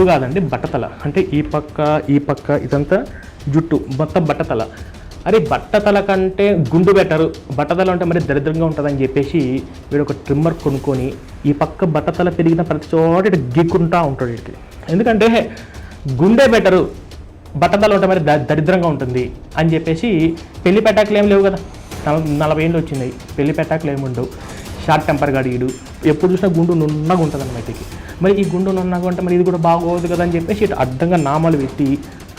గుండు కాదండి, బట్టతల. అంటే ఈ పక్క ఇదంతా జుట్టు మొత్తం బట్టతల. అరే బట్టతల కంటే గుండు బెటరు, బట్టతల అంటే మరి దరిద్రంగా ఉంటుందని చెప్పేసి వీడు ఒక ట్రిమ్మర్ కొనుక్కొని ఈ పక్క బట్టతల పెరిగిన ప్రతి చోట ఇటు గీక్కుంటా ఉంటాడు వీడికి. ఎందుకంటే గుండె బెటరు, బట్టతల ఉంటే మరి దరిద్రంగా ఉంటుంది అని చెప్పేసి పెళ్లి పెటాకులు ఏం లేవు కదా, 40 ఏళ్ళు వచ్చినాయి, పెళ్లి పెటాకులు ఏముండవు, షార్ట్ టెంపర్ గాడీడు, ఎప్పుడు చూసినా గుండు నున్నగా ఉంటుంది అన్నమాటకి. మరి ఈ గుండు నున్నగా ఉంటే మరి ఇది కూడా బాగోదు కదా అని చెప్పేసి ఇటు అడ్డంగా నామాలు పెట్టి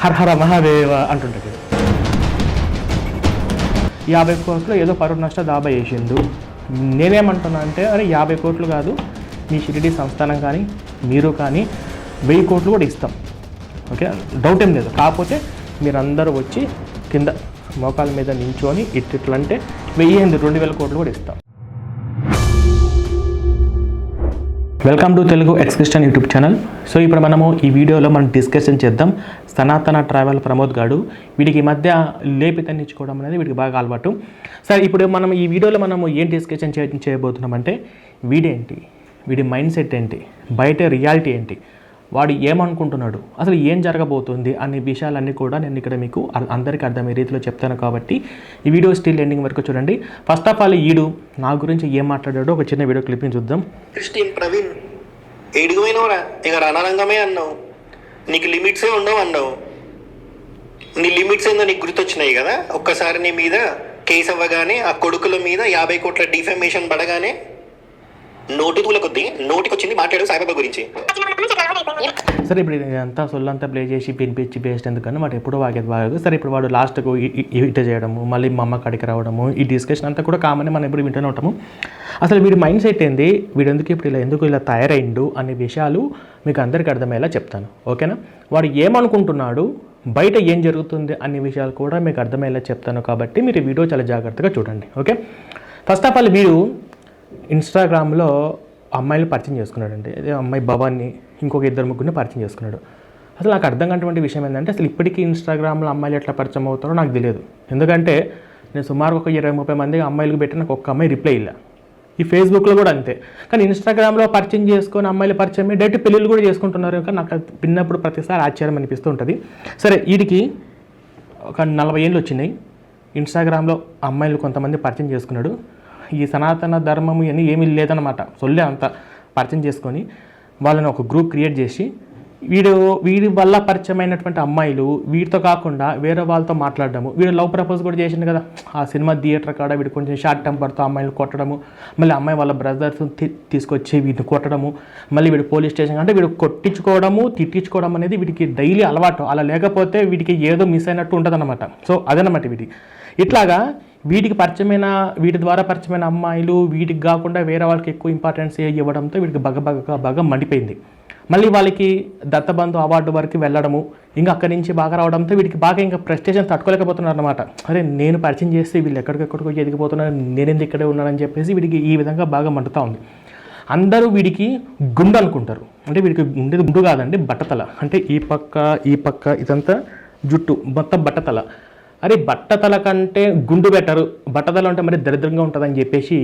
హరహర మహాదేవ అంటుంటాడు. 50 కోట్లు ఏదో పరువు నష్ట దాబా వేసిండు. నేనేమంటున్నా అంటే అరే 50 కోట్లు కాదు, మీ షిరిడి సంస్థానం కానీ మీరు కానీ 1000 కోట్లు కూడా ఇస్తాం, ఓకే, డౌట్ ఏం లేదు. కాకపోతే మీరందరూ వచ్చి కింద మోకాల మీద నించొని ఇట్లంటే 2000 కోట్లు కూడా ఇస్తాం. Welcome to Telugu ex Christian YouTube channel. So ఇప్పుడు మనము ఈ వీడియోలో మనం డిస్కషన్ చేద్దాం. సనాతన ట్రావెల్ ప్రమోద్ గాడు వీడికి ఈ మధ్య లేపితన్నిచ్చుకోవడం అనేది వీడికి బాగా అలవాటు. సరే ఇప్పుడు మనం ఈ వీడియోలో మనము ఏం డిస్కషన్ చేయబోతున్నామంటే వీడేంటి, వీడి మైండ్ సెట్ ఏంటి, బయట రియాలిటీ ఏంటి, వాడు ఏమనుకుంటున్నాడు, అసలు ఏం జరగబోతుంది అనే విషయాలన్నీ కూడా నేను ఇక్కడ మీకు అందరికీ అర్థమయ్యే రీతిలో చెప్తాను. కాబట్టి ఈ వీడియో స్టిల్ ఎండింగ్ వరకు చూడండి. ఫస్ట్ ఆఫ్ ఆల్ ఈడు నా గురించి ఏం మాట్లాడాడో ఒక చిన్న వీడియో క్లిప్ని చూద్దాం. క్రిస్టియన్ ప్రవీణ్ ఏడుగుమైనవరా, ఇక రణరంగమే అన్నావు, నీకు లిమిట్సే ఉండవు అన్నావు. నీ లిమిట్స్ ఏందో నీకు గుర్తొచ్చినాయి కదా. ఒక్కసారి నీ మీద కేసు అవ్వగానే ఆ కొడుకుల మీద 50 కోట్ల డిఫమేషన్ పడగానే నోటితుల కొద్దీ నోటికొచ్చింది మాట్లాడు సాయిబాబా గురించి. సరే ఇప్పుడు అంతా సొల్లంతా ప్లే చేసి పిలిపించి బేస్ట్ ఎందుకని వాడు ఎప్పుడో వాగేది బాగదు. సరే ఇప్పుడు వాడు లాస్ట్కు ఇట చేయడము, మళ్ళీ మా అమ్మ కాడికి రావడము, ఈ డిస్కషన్ అంతా కూడా కామన్, మనం ఎప్పుడు వింటూనే ఉంటాము. అసలు వీడి మైండ్ సెట్ ఏంది, వీడు ఎందుకు ఇలా తయారైండు అనే విషయాలు మీకు అందరికీ అర్థమయ్యేలా చెప్తాను, ఓకేనా. వాడు ఏమనుకుంటున్నాడు, బయట ఏం జరుగుతుంది అనే విషయాలు కూడా మీకు అర్థమయ్యేలా చెప్తాను. కాబట్టి మీరు వీడియో చాలా జాగ్రత్తగా చూడండి, ఓకే. ఫస్ట్ ఆఫ్ ఆల్ వీడు ఇన్స్టాగ్రామ్లో అమ్మాయిలు పరిచయం చేసుకున్నాడండి. అదే అమ్మాయి భవాన్ని ఇంకొక 2-3 పరిచయం చేసుకున్నాడు. అసలు నాకు అర్థం కానటువంటి విషయం ఏంటంటే అసలు ఇప్పటికీ ఇన్స్టాగ్రామ్లో అమ్మాయిలు ఎట్లా పరిచయం అవుతారో నాకు తెలియదు. ఎందుకంటే నేను సుమారు ఒక 20-30 మంది అమ్మాయిలకు పెట్టి నాకు ఒక్క అమ్మాయి రిప్లై ఇలా. ఈ ఫేస్బుక్లో కూడా అంతే. కానీ ఇన్స్టాగ్రామ్లో పరిచయం చేసుకొని అమ్మాయిలు పరిచయం డైరెక్ట్ పెళ్ళిళ్ళు కూడా చేసుకుంటున్నారు. కానీ నాకు విన్నప్పుడు ప్రతిసారి ఆశ్చర్యం అనిపిస్తూ ఉంటుంది. సరే వీడికి ఒక 40 ఏళ్ళు వచ్చినాయి. ఇన్స్టాగ్రామ్లో అమ్మాయిలు కొంతమంది పరిచయం చేసుకున్నాడు. ఈ సనాతన ధర్మం ఇవన్నీ ఏమీ లేదన్నమాట, సొల్లే అంతా పరిచయం చేసుకొని వాళ్ళని ఒక గ్రూప్ క్రియేట్ చేసి వీడి వల్ల పరిచయమైనటువంటి అమ్మాయిలు వీడితో కాకుండా వేరే వాళ్ళతో మాట్లాడడము, వీడు లవ్ ప్రపోజ్ కూడా చేసిండు కదా ఆ సినిమా థియేటర్ కాడ. వీడు కొంచెం షార్ట్ టెంపర్తో అమ్మాయిలు కొట్టడము, మళ్ళీ అమ్మాయి వాళ్ళ బ్రదర్స్ తీసుకొచ్చి వీడిని కొట్టడము, మళ్ళీ వీడు పోలీస్ స్టేషన్ అంటే వీడు కొట్టించుకోవడము తిట్టించుకోవడం అనేది వీడికి డైలీ అలవాటు. అలా లేకపోతే వీడికి ఏదో మిస్ అయినట్టు ఉంటుంది అన్నమాట. సో అదనమాట వీడి. ఇట్లాగా వీటి ద్వారా పరిచయమైన అమ్మాయిలు వీటికి కాకుండా వేరే వాళ్ళకి ఎక్కువ ఇంపార్టెన్స్ ఇవ్వడంతో వీడికి బాగా మండిపోయింది. మళ్ళీ వాళ్ళకి దత్తబంధు అవార్డు వరకు వెళ్ళడము, ఇంకా అక్కడి నుంచి బాగా రావడంతో వీడికి బాగా ఇంకా ప్రెస్టేషన్ తట్టుకోలేకపోతున్నారు అనమాట. అరే నేను పరిచయం చేస్తే వీళ్ళు ఎక్కడికెక్కడికో ఎదిగిపోతున్నారు, నేనేంది ఇక్కడే ఉన్నానని చెప్పేసి వీడికి ఈ విధంగా బాగా మండుతూ ఉంది. అందరూ వీడికి గుండు అనుకుంటారు. అంటే వీడికి ఉండేది గుండు కాదండి, బట్టతల. అంటే ఈ పక్క ఇదంతా జుట్టు మొత్తం బట్టతల. అరే బట్టతల కంటే గుండు బెటరు, బట్టతల అంటే మరి దరిద్రంగా ఉంటుందని చెప్పేసి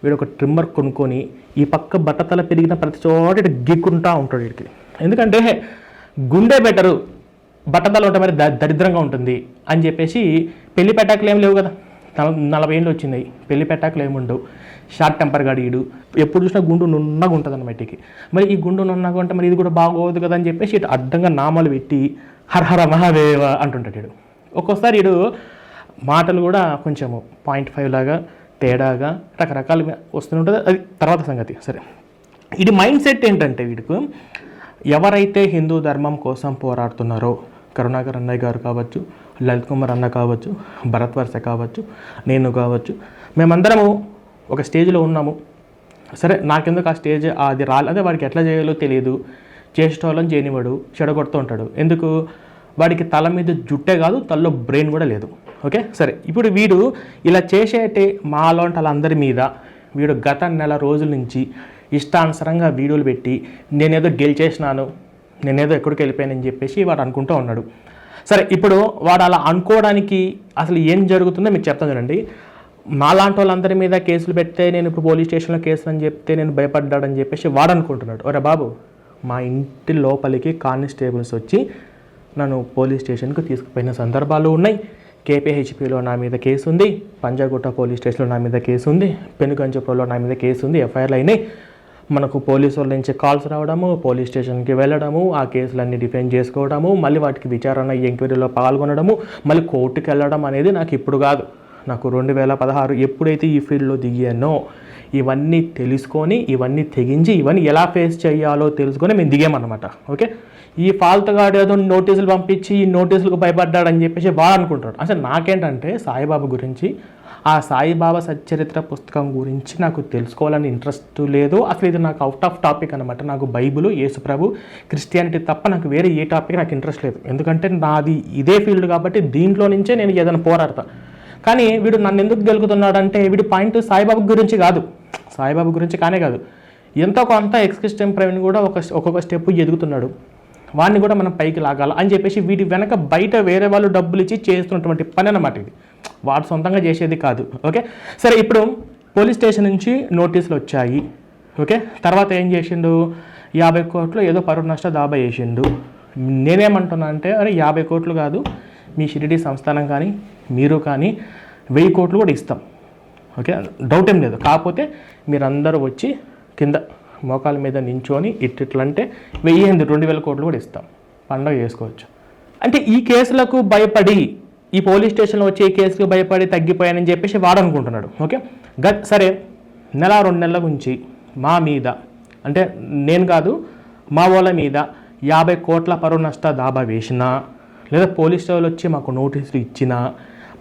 వీడు ఒక ట్రిమ్మర్ కొనుక్కొని ఈ పక్క బట్టతల పెరిగిన ప్రతి చోట ఇటు గీక్కుంటా ఉంటాడు వీడికి. ఎందుకంటే గుండె బెటరు, బట్టతల ఉంటే మరి దరిద్రంగా ఉంటుంది అని చెప్పేసి పెళ్లి పెటాకులు ఏం లేవు కదా, 40 ఏళ్ళు వచ్చినాయి, పెళ్లి పెటాకులు ఏముండవు, షార్ట్ టెంపర్ గాడీడు, ఎప్పుడు చూసినా గుండు నున్నగా ఉంటుంది అన్నమాటకి. మరి ఈ గుండు నున్నగా ఉంటే మరి ఇది కూడా బాగోదు కదా అని చెప్పేసి ఇటు అడ్డంగా నామాలు పెట్టి హరహర మహాదేవ అంటుంటాడు వీడు. ఒక్కోసారి వీడు మాటలు కూడా కొంచెము 0.5 లాగా తేడాగా రకరకాలుగా వస్తుంటుంది, అది తర్వాత సంగతి. సరే ఇది మైండ్ సెట్ ఏంటంటే వీడికి ఎవరైతే హిందూ ధర్మం కోసం పోరాడుతున్నారో, కరుణాకర్ అన్నయ్య గారు కావచ్చు, లలిత్ కుమార్ అన్న కావచ్చు, భరత్ వర్ష కావచ్చు, నేను కావచ్చు, మేమందరము ఒక స్టేజ్లో ఉన్నాము. సరే నాకెందుకు ఆ స్టేజ్ అది అదే వాడికి ఎట్లా చేయాలో తెలియదు, చేసేటోళ్ళని చేయనివాడు, చెడగొడుతూ ఉంటాడు. ఎందుకు, వాడికి తల మీద జుట్టే కాదు తలలో బ్రెయిన్ కూడా లేదు, ఓకే. సరే ఇప్పుడు వీడు ఇలా చేసేటే మాలాంటి వాళ్ళందరి మీద వీడు గత నెల రోజుల నుంచి ఇష్టానుసారంగా వీడియోలు పెట్టి నేనేదో గెలిచేసినాను, నేనేదో ఎక్కడికి వెళ్ళిపోయానని చెప్పేసి వాడు అనుకుంటూ ఉన్నాడు. సరే ఇప్పుడు వాడు అలా అనుకోవడానికి అసలు ఏం జరుగుతుందో మీకు చెప్తాను చూడండి. మాలాంటి వాళ్ళందరి మీద కేసులు పెడితే నేను ఇప్పుడు పోలీస్ స్టేషన్లో కేసులు అని చెప్తే నేను భయపడ్డాడని చెప్పేసి వాడు అనుకుంటున్నాడు. ఒరే బాబు మా ఇంటి లోపలికి కానిస్టేబుల్స్ వచ్చి నన్ను పోలీస్ స్టేషన్కి తీసుకుపోయిన సందర్భాలు ఉన్నాయి. కేపీహెచ్పిలో నా మీద కేసు ఉంది, పంజాగుట్ట పోలీస్ స్టేషన్లో నా మీద కేసు ఉంది, పెనుగంచప్రోలో నా మీద కేసు ఉంది, ఎఫ్ఐఆర్లు అయినాయి. మనకు పోలీసు వాళ్ళ నుంచి కాల్స్ రావడము, పోలీస్ స్టేషన్కి వెళ్ళడము, ఆ కేసులన్నీ డిఫెండ్ చేసుకోవడము, మళ్ళీ వాటికి విచారణ ఎంక్వైరీలో పాల్గొనడము, మళ్ళీ కోర్టుకి వెళ్ళడం అనేది నాకు ఇప్పుడు కాదు. నాకు 2016 ఎప్పుడైతే ఈ ఫీల్డ్లో దిగానో ఇవన్నీ తెలుసుకొని, ఇవన్నీ తెగించి, ఇవన్నీ ఎలా ఫేస్ చేయాలో తెలుసుకొని మేము దిగామన్నమాట. ఓకే, ఈ ఫాల్తుగాడు ఏదో నోటీసులు పంపించి ఈ నోటీసులకు భయపడ్డాడని చెప్పేసి వాడు అనుకుంటాడు. అసలు నాకేంటంటే సాయిబాబా గురించి, ఆ సాయిబాబా సచ్చరిత్ర పుస్తకం గురించి నాకు తెలుసుకోవాలని ఇంట్రెస్ట్ లేదు. అసలు ఇది నాకు అవుట్ ఆఫ్ టాపిక్ అనమాట. నాకు బైబిల్, యేసుప్రభు, క్రిస్టియానిటీ తప్ప నాకు వేరే ఏ టాపిక్ నాకు ఇంట్రెస్ట్ లేదు. ఎందుకంటే నాది ఇదే ఫీల్డ్ కాబట్టి దీంట్లో నుంచే నేను ఏదైనా పోరాడతా. కానీ వీడు నన్ను ఎందుకు గెలుకుతున్నాడంటే వీడి పాయింట్ సాయిబాబా గురించి కాదు, సాయిబాబా గురించి కానే కాదు. ఎంతో కొంత ఎక్స్క్రిస్టియన్ ప్రవీణ్ కూడా ఒక్కొక్క స్టెప్ ఎదుగుతున్నాడు, వాడిని కూడా మనం పైకి లాగాలి అని చెప్పేసి వీడి వెనక బయట వేరే వాళ్ళు డబ్బులు ఇచ్చి చేస్తున్నటువంటి పని అన్నమాట. ఇది వాడు సొంతంగా చేసేది కాదు. ఓకే, సరే, ఇప్పుడు పోలీస్ స్టేషన్ నుంచి నోటీసులు వచ్చాయి. ఓకే, తర్వాత ఏం చేసిండు, 50 కోట్లు ఏదో పరువు నష్ట దాబా వేసిండు. నేనేమంటున్నా అంటే, అరే 50 కోట్లు కాదు, మీ షిరిడి సంస్థానం కానీ మీరు కానీ 1000 కోట్లు కూడా ఇస్తాం. ఓకే, డౌట్ ఏం లేదు. కాకపోతే మీరందరూ వచ్చి కింద మోకాల మీద నించొని ఇట్లంటే 2000 కోట్లు కూడా ఇస్తాం, పండగ చేసుకోవచ్చు. అంటే ఈ కేసులకు భయపడి, ఈ పోలీస్ స్టేషన్లో వచ్చి ఈ కేసులకు భయపడి తగ్గిపోయానని చెప్పేసి వాడు అనుకుంటున్నాడు. ఓకే, సరే, 1-2 నెలల నుంచి మా మీద, అంటే నేను కాదు మా వాళ్ళ మీద 50 కోట్ల పరువు నష్ట దాబా వేసినా, లేదా పోలీస్ వాళ్ళు వచ్చి మాకు నోటీసులు ఇచ్చినా,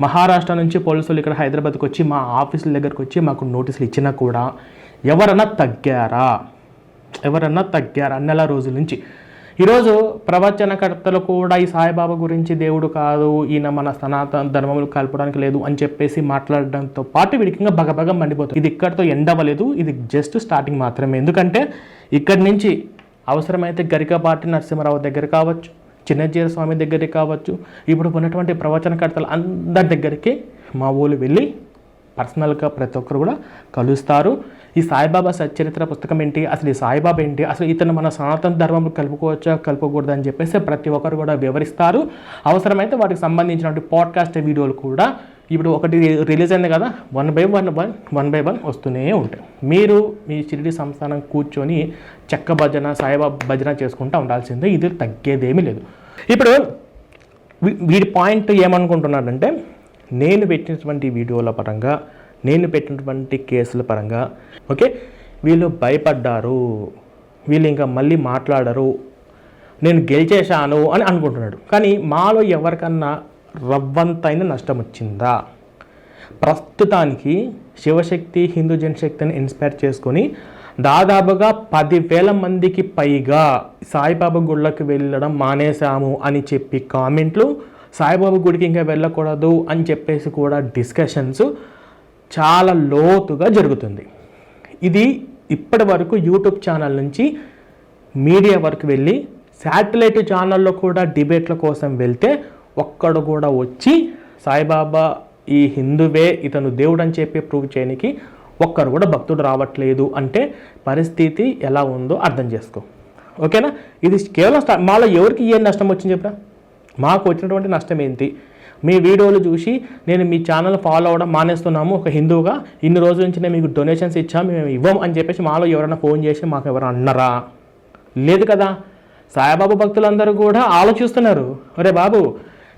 మహారాష్ట్ర నుంచి పోలీసులు ఇక్కడ హైదరాబాద్కి వచ్చి మా ఆఫీసుల దగ్గరకు వచ్చి మాకు నోటీసులు ఇచ్చినా కూడా ఎవరన్నా తగ్గారా? నెల రోజుల నుంచి. ఈరోజు ప్రవచనకర్తలు కూడా ఈ సాయిబాబా గురించి దేవుడు కాదు, ఈయన మన సనాతన ధర్మములు కలపడానికి లేదు అని చెప్పేసి మాట్లాడడంతో పాటు వీడికి ఇంకా బగబగ మండిపోతుంది. ఇది ఇక్కడితో ఎండ్ అవ్వలేదు, ఇది జస్ట్ స్టార్టింగ్ మాత్రమే. ఎందుకంటే ఇక్కడి నుంచి అవసరమైతే గరికపాటి నరసింహారావు దగ్గర కావచ్చు, చిన్నజీర స్వామి దగ్గరికి కావచ్చు, ఇప్పుడు ఉన్నటువంటి ప్రవచనకర్తలు అందరి దగ్గరికి మా ఊళ్ళు వెళ్ళి పర్సనల్గా ప్రతి ఒక్కరు కూడా కలుస్తారు. ఈ సాయిబాబా సచ్చరిత్ర పుస్తకం ఏంటి, అసలు ఈ సాయిబాబా ఏంటి, అసలు ఇతను మన సనాతన ధర్మంలో కలుపుకోవచ్చా కలుపుకూడదు అని చెప్పేసి ప్రతి ఒక్కరు కూడా వివరిస్తారు. అవసరమైతే వాటికి సంబంధించినటువంటి పాడ్కాస్ట్ వీడియోలు కూడా ఇప్పుడు ఒకటి రిలీజ్ అయింది కదా, 1 by 1 వస్తూనే ఉంటాయి. మీరు మీ షిరిడి సంస్థానం కూర్చొని చెక్క భజన, సాయిబాబా భజన చేసుకుంటూ ఉండాల్సిందే, ఇది తగ్గేదేమీ లేదు. ఇప్పుడు వీడి పాయింట్ ఏమనుకుంటున్నాడంటే, నేను పెట్టినటువంటి వీడియోల పరంగా, నేను పెట్టినటువంటి కేసుల పరంగా, ఓకే, వీళ్ళు భయపడ్డారు, వీళ్ళు ఇంకా మళ్ళీ మాట్లాడరు, నేను గెలిచేశాను అని అనుకుంటున్నాడు. కానీ మాలో ఎవరికన్నా రవ్వంతైన నష్టం వచ్చిందా? ప్రస్తుతానికి శివశక్తి, హిందూ జనశక్తిని ఇన్స్పైర్ చేసుకొని దాదాపుగా 10,000 మందికి పైగా సాయిబాబా గుళ్ళకి వెళ్ళడం మానేశాము అని చెప్పి కామెంట్లు, సాయిబాబా గుడికి ఇంకా వెళ్ళకూడదు అని చెప్పేసి కూడా డిస్కషన్స్ చాలా లోతుగా జరుగుతుంది. ఇది ఇప్పటి వరకు యూట్యూబ్ ఛానల్ నుంచి మీడియా వరకు వెళ్ళి శాటిలైట్ ఛానల్లో కూడా డిబేట్ల కోసం వెళ్తే ఒక్కడు కూడా వచ్చి సాయిబాబా ఈ హిందువే, ఇతను దేవుడు అని చెప్పి ప్రూవ్ చేయడానికి ఒక్కరు కూడా భక్తుడు రావట్లేదు అంటే పరిస్థితి ఎలా ఉందో అర్థం చేసుకో. ఓకేనా, ఇది కేవలం మాలో ఎవరికి ఏం నష్టం వచ్చింది చెప్పరా? మాకు వచ్చినటువంటి నష్టం ఏంటి? మీ వీడియోలు చూసి నేను మీ ఛానల్ ఫాలో అవ్వడం మానేస్తున్నాము, ఒక హిందువుగా ఇన్ని రోజుల నుంచి నేను మీకు డొనేషన్స్ ఇచ్చాము, మేము ఇవ్వం అని చెప్పేసి మాలో ఎవరైనా ఫోన్ చేసి మాకు ఎవరైనా అన్నారా? లేదు కదా. సాయిబాబా భక్తులందరూ కూడా ఆలోచిస్తున్నారు, అరే బాబు,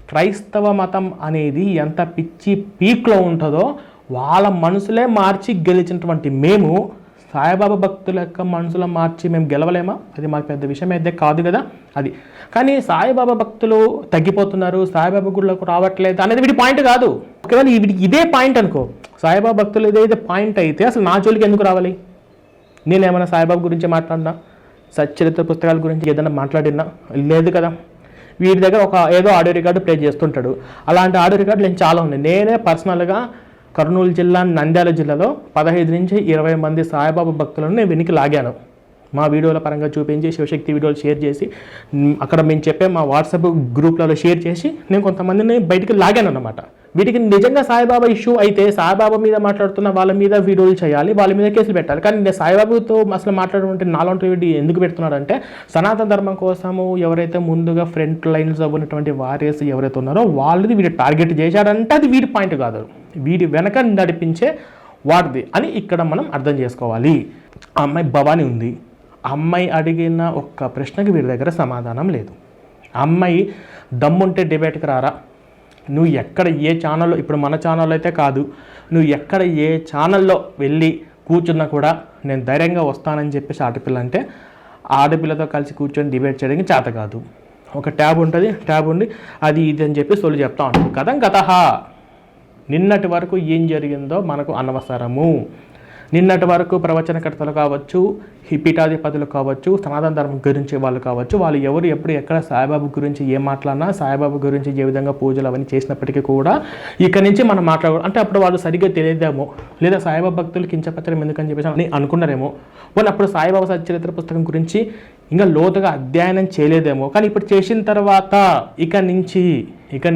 క్రైస్తవ మతం అనేది ఎంత పిచ్చి పీక్లో ఉంటుందో వాళ్ళ మనసులే మార్చి గెలిచినటువంటి మేము సాయిబాబా భక్తుల యొక్క మనసులో మార్చి మేము గెలవలేమా? అది మాకు పెద్ద విషయం అయితే కాదు కదా అది. కానీ సాయిబాబా భక్తులు తగ్గిపోతున్నారు, సాయిబాబా గుళ్ళకు రావట్లేదు అనేది వీడి పాయింట్ కాదు. ఒకవేళ వీడికి ఇదే పాయింట్ అనుకో, సాయిబాబా భక్తులు ఏదైతే పాయింట్ అయితే అసలు నా జోలికి ఎందుకు రావాలి? నేనేమైనా సాయిబాబా గురించి మాట్లాడినా, సచ్చరిత్ర పుస్తకాల గురించి ఏదైనా మాట్లాడినా? లేదు కదా. వీడి దగ్గర ఒక ఏదో ఆడియో రికార్డు ప్లే చేస్తుంటాడు, అలాంటి ఆడియో రికార్డులు నేను చాలా ఉన్నాయి. నేనే పర్సనల్గా కర్నూలు జిల్లా, నంద్యాల జిల్లాలో 15 నుంచి 20 మంది సాయిబాబా భక్తులను నేను వెనక్కి లాగాను. మా వీడియోల పరంగా చూపించి శివశక్తి వీడియోలు షేర్ చేసి అక్కడ మేము చెప్పే మా వాట్సాప్ గ్రూప్లలో షేర్ చేసి నేను కొంతమందిని బయటికి లాగాను అన్నమాట. వీటికి నిజంగా సాయిబాబా ఇష్యూ అయితే సాయిబాబా మీద మాట్లాడుతున్న వాళ్ళ మీద వీడియోలు చేయాలి, వాళ్ళ మీద కేసులు పెట్టాలి. కానీ నేను సాయిబాబాతో అసలు మాట్లాడుతుంటే నాలాంటి వీడియో ఎందుకు పెడుతున్నాడంటే సనాతన ధర్మం కోసము ఎవరైతే ముందుగా ఫ్రంట్ లైన్స్ ఉన్నటువంటి వారియర్స్ ఎవరైతే ఉన్నారో వాళ్ళది వీడి టార్గెట్ చేశాడంటే అది వీడి పాయింట్ కాదు, వీడి వెనక నడిపించే వాడిది అని ఇక్కడ మనం అర్థం చేసుకోవాలి. ఆ అమ్మాయి భవానీ ఉంది, ఆ అమ్మాయి అడిగిన ఒక్క ప్రశ్నకి వీడి దగ్గర సమాధానం లేదు. ఆ అమ్మాయి దమ్ముంటే డిబేట్కి రారా, నువ్వు ఎక్కడ ఏ ఛానల్లో, ఇప్పుడు మన ఛానల్లో అయితే కాదు, నువ్వు ఎక్కడ ఏ ఛానల్లో వెళ్ళి కూర్చున్నా కూడా నేను ధైర్యంగా వస్తానని చెప్పేసి ఆడపిల్ల అంటే ఆడపిల్లతో కలిసి కూర్చొని డిబేట్ చేయడానికి చేత కాదు. ఒక ట్యాబ్ ఉంటుంది, ట్యాబ్ ఉండి అది ఇది అని చెప్పి సోలు చెప్తా ఉంటాడు. కథం కథ నిన్నటి వరకు ఏం జరిగిందో మనకు అనవసరము. నిన్నటి వరకు ప్రవచనకర్తలు కావచ్చు, పీఠాధిపతులు కావచ్చు, సనాతన ధర్మం గురించి వాళ్ళు కావచ్చు, వాళ్ళు ఎవరు ఎప్పుడు ఎక్కడ సాయిబాబా గురించి ఏం మాట్లాడినా, సాయిబాబా గురించి ఏ విధంగా పూజలు అవన్నీ చేసినప్పటికీ కూడా ఇక్కడి నుంచి మనం మాట్లాడకూడదు. అంటే అప్పుడు వాళ్ళు సరిగ్గా తెలియదేమో, లేదా సాయిబాబా భక్తులు కించపచ్చడం ఎందుకని చెప్పేసి అని అనుకున్నారేమో, వాళ్ళు అప్పుడు సాయిబాబా సచ్చరిత్ర పుస్తకం గురించి ఇంకా లోతుగా అధ్యయనం చేయలేదేమో. కానీ ఇప్పుడు చేసిన తర్వాత ఇక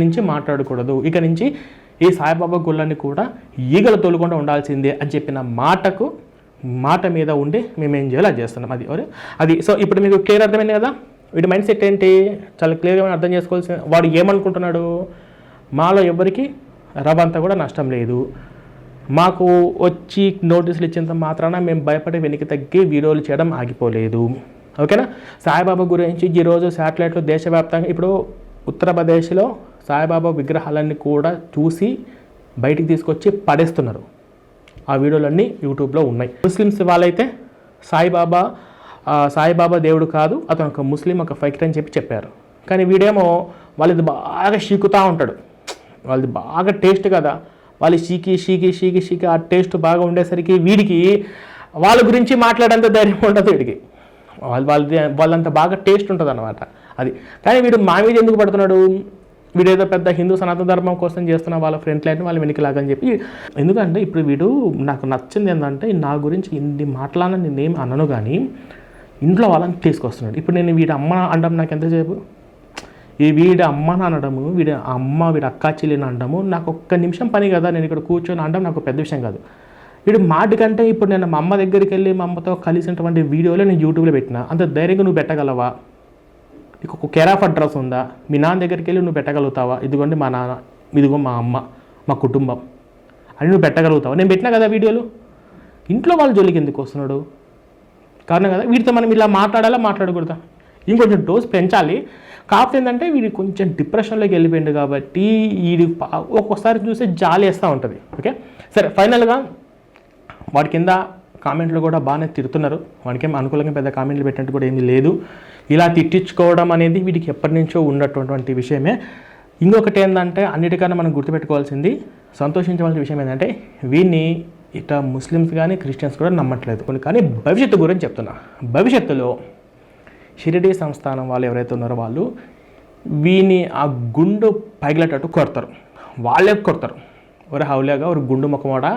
నుంచి మాట్లాడకూడదు, ఇక నుంచి ఈ సాయిబాబా గుళ్ళని కూడా ఈగలు తోలుకుండా ఉండాల్సిందే అని చెప్పిన మాట మీద ఉండి మేము ఏం చేయాలో అది చేస్తున్నాం. అది సో ఇప్పుడు మీకు క్లియర్ అర్థమైంది కదా. వీడి మైండ్ సెట్ ఏంటి చాలా క్లియర్గా అర్థం చేసుకోవాల్సిన, వాడు ఏమనుకుంటున్నాడు, మాలో ఎవరికి రవంతా కూడా నష్టం లేదు, మాకు వచ్చి నోటీసులు ఇచ్చేంత మాత్రాన మేము భయపడి వెనక్కి తగ్గి వీడియోలు చేయడం ఆగిపోలేదు. ఓకేనా. సాయిబాబా గురించి ఈరోజు శాటిలైట్లో దేశవ్యాప్తంగా ఇప్పుడు ఉత్తరప్రదేశ్లో సాయిబాబా విగ్రహాలన్నీ కూడా చూసి బయటికి తీసుకొచ్చి పడేస్తున్నారు. ఆ వీడియోలన్నీ యూట్యూబ్లో ఉన్నాయి. ముస్లిమ్స్ వాళ్ళైతే సాయిబాబా దేవుడు కాదు, అతను ఒక ముస్లిం, ఒక ఫైకర్ అని చెప్పారు. కానీ వీడేమో వాళ్ళది బాగా షీకుతూ ఉంటాడు, వాళ్ళది బాగా టేస్ట్ కదా, వాళ్ళు షీకి ఆ టేస్ట్ బాగా ఉండేసరికి వీడికి వాళ్ళ గురించి మాట్లాడేంత ధైర్యం ఉండదు వీడికి, వాళ్ళంత బాగా టేస్ట్ ఉంటుంది అన్నమాట అది. కానీ వీడు మా మీద ఎందుకు పడుతున్నాడు, వీడేదో పెద్ద హిందూ సనాతన ధర్మం కోసం చేస్తున్న వాళ్ళ ఫ్రెండ్ లైన్ వాళ్ళు వెనకలాగని చెప్పి. ఎందుకంటే ఇప్పుడు వీడు నాకు నచ్చింది ఏంటంటే నా గురించి ఇన్ని మాట్లాడాలని నేనేం అనను, కానీ ఇంట్లో వాళ్ళని తీసుకొస్తున్నాడు. ఇప్పుడు నేను వీడి అమ్మ అనడం నాకు ఎంతసేపు, వీడి అమ్మని అనడము, వీడి అక్క చెల్లిని అనడము నాకు ఒక్క నిమిషం పని కదా. నేను ఇక్కడ కూర్చొని అనడం నాకు పెద్ద విషయం కాదు. వీడు మాట కంటే ఇప్పుడు నేను మా అమ్మ దగ్గరికి వెళ్ళి మా అమ్మతో కలిసినటువంటి వీడియోలో నేను యూట్యూబ్లో పెట్టిన, అంత ధైర్యంగా నువ్వు పెట్టగలవా? నీకు ఒక కేర్ ఆఫ్ అడ్రస్ ఉందా? మీ నాన్న దగ్గరికి వెళ్ళి నువ్వు పెట్టగలుగుతావా? ఇదిగోండి మా నాన్న, ఇదిగో మా అమ్మ, మా కుటుంబం అని నువ్వు పెట్టగలుగుతావా? నేను పెట్టినా కదా వీడియోలు. ఇంట్లో వాళ్ళ జోలికి ఎందుకు వస్తున్నాడు కారణం కదా. వీటితో మనం ఇలా మాట్లాడకూడదా? ఇంకొంచెం డోస్ పెంచాలి. కాకపోతే ఏంటంటే వీడి కొంచెం డిప్రెషన్లోకి వెళ్ళిపోయింది కాబట్టి వీడి ఒక్కొక్కసారి చూస్తే జాలి వేస్తూ ఉంటుంది. ఓకే సరే, ఫైనల్గా వాడి కింద కామెంట్లు కూడా బాగానే తిడుతున్నారు. వాడికేం అనుకూలంగా పెద్ద కామెంట్లు పెట్టినట్టు కూడా ఏమీ లేదు. ఇలా తిట్టించుకోవడం అనేది వీడికి ఎప్పటి నుంచో ఉన్నటువంటి విషయమే. ఇంకొకటి ఏంటంటే అన్నిటికన్నా మనం గుర్తుపెట్టుకోవాల్సింది, సంతోషించవలసిన విషయం ఏంటంటే వీడిని ఇట్లా ముస్లిమ్స్ కానీ క్రిస్టియన్స్ కూడా నమ్మట్లేదు. కానీ భవిష్యత్తు గురించి చెప్తున్నా, భవిష్యత్తులో షిరిడీ సంస్థానం వాళ్ళు ఎవరైతే ఉన్నారో వాళ్ళు వీని ఆ గుండు పగిలేటట్టు కొడతారు, వాళ్ళే కొడతారు. ఒక హౌలేగా ఒక గుండు ముఖమోడా,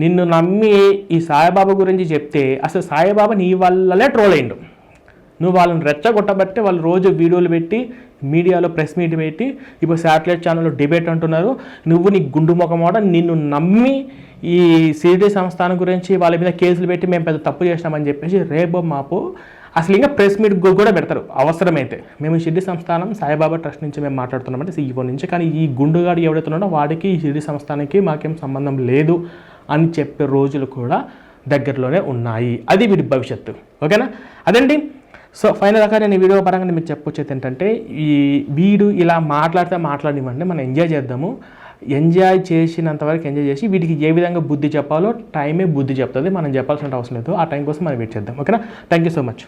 నిన్ను నమ్మి ఈ సాయిబాబా గురించి చెప్తే అసలు సాయిబాబా నీ వల్లనే ట్రోల్ అయ్యిండు. నువ్వు వాళ్ళని రెచ్చగొట్టబట్టే వాళ్ళు రోజు వీడియోలు పెట్టి మీడియాలో ప్రెస్ మీట్ పెట్టి ఇప్పుడు శాటిలైట్ ఛానల్లో డిబేట్ అంటున్నారు. నువ్వు నీ గుండు ముఖమోడ నిన్ను నమ్మి ఈ షిరిడీ సంస్థానం గురించి వాళ్ళ మీద కేసులు పెట్టి మేము పెద్ద తప్పు చేసినామని చెప్పేసి రేపు మాపు అసలు ఇంకా ప్రెస్ మీట్ కూడా పెడతారు అవసరమైతే. మేము షిరిడీ సంస్థానం సాయిబాబా ట్రస్ట్ నుంచి మేము మాట్లాడుతున్నామంటే సీఈఓ నుంచి, కానీ ఈ గుండుగాడు ఎవరైతే ఉన్నాడో వాడికి ఈ షిరిడీ సంస్థానానికి మాకేం సంబంధం లేదు అని చెప్పే రోజులు కూడా దగ్గరలోనే ఉన్నాయి. అది వీడి భవిష్యత్తు. ఓకేనా, అదండి. సో ఫైనల్గా నేను ఈ వీడియో పరంగా మీకు చెప్పొచ్చేది ఏంటంటే, ఈ వీడు ఇలా మాట్లాడినివ్వండి, మనం ఎంజాయ్ చేద్దాము. ఎంజాయ్ చేసినంత వరకు ఎంజాయ్ చేసి వీటికి ఏ విధంగా బుద్ధి చెప్పాలో టైమే బుద్ధి చెప్తుంది. మనం చెప్పాల్సిన అవసరం లేదు. ఆ టైం కోసం మనం వెయిట్ చేద్దాం. ఓకేనా, థ్యాంక్ యూ సో మచ్.